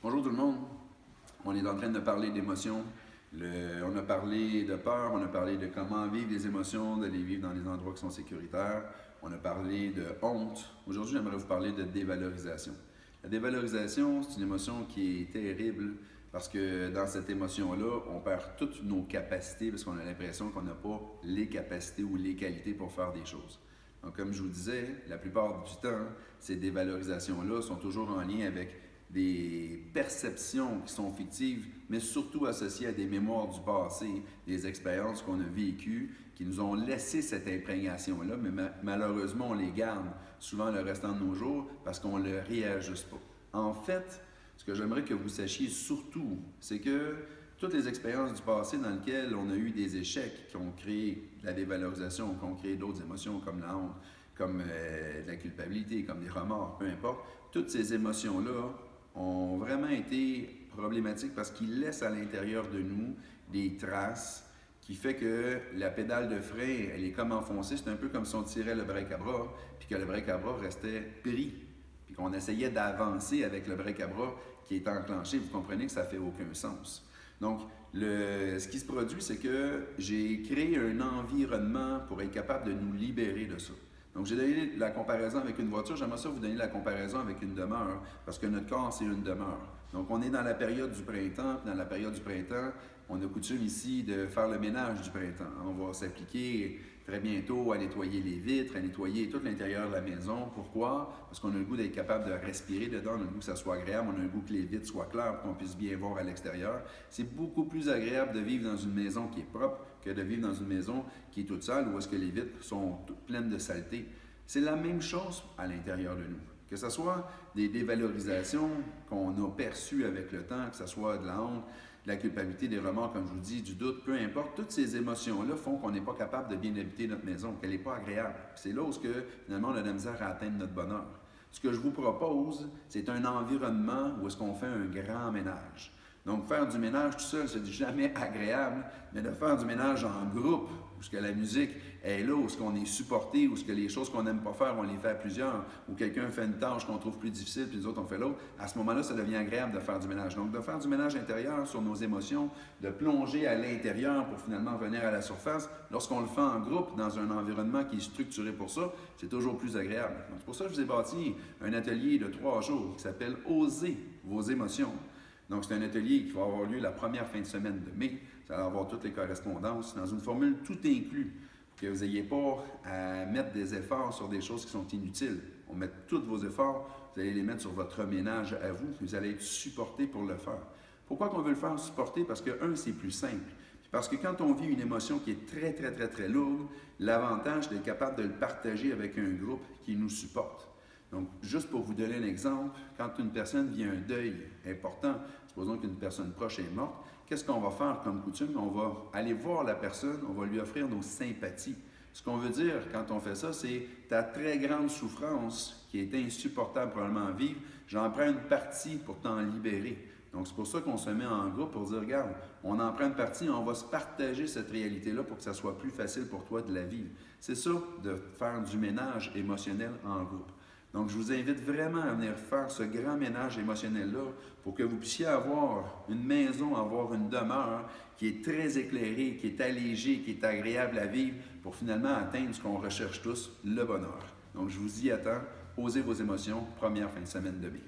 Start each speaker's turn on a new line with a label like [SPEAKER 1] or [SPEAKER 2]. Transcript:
[SPEAKER 1] Bonjour tout le monde. On est en train de parler d'émotions. On a parlé de peur, on a parlé de comment vivre les émotions, de les vivre dans les endroits qui sont sécuritaires. On a parlé de honte. Aujourd'hui, j'aimerais vous parler de dévalorisation. La dévalorisation, c'est une émotion qui est terrible parce que dans cette émotion-là, on perd toutes nos capacités parce qu'on a l'impression qu'on n'a pas les capacités ou les qualités pour faire des choses. Donc, comme je vous disais, la plupart du temps, ces dévalorisations-là sont toujours en lien avec des perceptions qui sont fictives, mais surtout associées à des mémoires du passé, des expériences qu'on a vécues, qui nous ont laissé cette imprégnation-là, mais malheureusement, on les garde souvent le restant de nos jours parce qu'on ne le réajuste pas. En fait, ce que j'aimerais que vous sachiez surtout, c'est que toutes les expériences du passé dans lesquelles on a eu des échecs qui ont créé de la dévalorisation, qui ont créé d'autres émotions comme la honte, comme de la culpabilité, comme des remords, peu importe, toutes ces émotions-là ont vraiment été problématiques parce qu'ils laissent à l'intérieur de nous des traces qui fait que la pédale de frein, elle est comme enfoncée. C'est un peu comme si on tirait le break à bras, puis que le break à bras restait pris, puis qu'on essayait d'avancer avec le break à bras qui est enclenché. Vous comprenez que ça ne fait aucun sens. Donc, ce qui se produit, c'est que j'ai créé un environnement pour être capable de nous libérer de ça. Donc, j'ai donné la comparaison avec une voiture. J'aimerais ça vous donner la comparaison avec une demeure, parce que notre corps, c'est une demeure. Donc, on est dans la période du printemps. Dans la période du printemps, on a coutume ici de faire le ménage du printemps. On va s'appliquer très bientôt à nettoyer les vitres, à nettoyer tout l'intérieur de la maison. Pourquoi? Parce qu'on a le goût d'être capable de respirer dedans, on a le goût que ça soit agréable, on a le goût que les vitres soient claires pour qu'on puisse bien voir à l'extérieur. C'est beaucoup plus agréable de vivre dans une maison qui est propre que de vivre dans une maison qui est toute sale, où est-ce que les vitres sont toutes pleines de saleté. C'est la même chose à l'intérieur de nous. Que ce soit des dévalorisations qu'on a perçues avec le temps, que ce soit de la honte, de la culpabilité, des remords, comme je vous dis, du doute, peu importe, toutes ces émotions-là font qu'on n'est pas capable de bien habiter notre maison, qu'elle n'est pas agréable. C'est là où finalement on a de la misère à atteindre notre bonheur. Ce que je vous propose, c'est un environnement où est-ce qu'on fait un grand ménage. Donc, faire du ménage tout seul, c'est jamais agréable, mais de faire du ménage en groupe, où ce que la musique est là, où ce qu'on est supporté, où ce que les choses qu'on n'aime pas faire, on les fait à plusieurs, où quelqu'un fait une tâche qu'on trouve plus difficile, puis les autres on fait l'autre, à ce moment-là, ça devient agréable de faire du ménage. Donc, de faire du ménage intérieur sur nos émotions, de plonger à l'intérieur pour finalement venir à la surface, lorsqu'on le fait en groupe, dans un environnement qui est structuré pour ça, c'est toujours plus agréable. Donc, c'est pour ça que je vous ai bâti un atelier de 3 jours qui s'appelle « Osez vos émotions ». Donc, c'est un atelier qui va avoir lieu la première fin de semaine de mai. Ça va avoir toutes les correspondances dans une formule tout inclus, pour que vous n'ayez pas à mettre des efforts sur des choses qui sont inutiles. On met tous vos efforts, vous allez les mettre sur votre ménage à vous, vous allez être supporté pour le faire. Pourquoi qu'on veut le faire supporter? Parce que, c'est plus simple. Parce que quand on vit une émotion qui est très lourde, l'avantage d'être capable de le partager avec un groupe qui nous supporte. Donc, juste pour vous donner un exemple, quand une personne vit un deuil important, supposons qu'une personne proche est morte, qu'est-ce qu'on va faire comme coutume? On va aller voir la personne, on va lui offrir nos sympathies. Ce qu'on veut dire quand on fait ça, c'est ta très grande souffrance qui est insupportable probablement à vivre, j'en prends une partie pour t'en libérer. Donc, c'est pour ça qu'on se met en groupe pour dire, regarde, on en prend une partie, on va se partager cette réalité-là pour que ça soit plus facile pour toi de la vivre. C'est ça, de faire du ménage émotionnel en groupe. Donc, je vous invite vraiment à venir faire ce grand ménage émotionnel-là pour que vous puissiez avoir une maison, avoir une demeure qui est très éclairée, qui est allégée, qui est agréable à vivre pour finalement atteindre ce qu'on recherche tous, le bonheur. Donc, je vous y attends. Osez vos émotions, première fin de semaine de mai.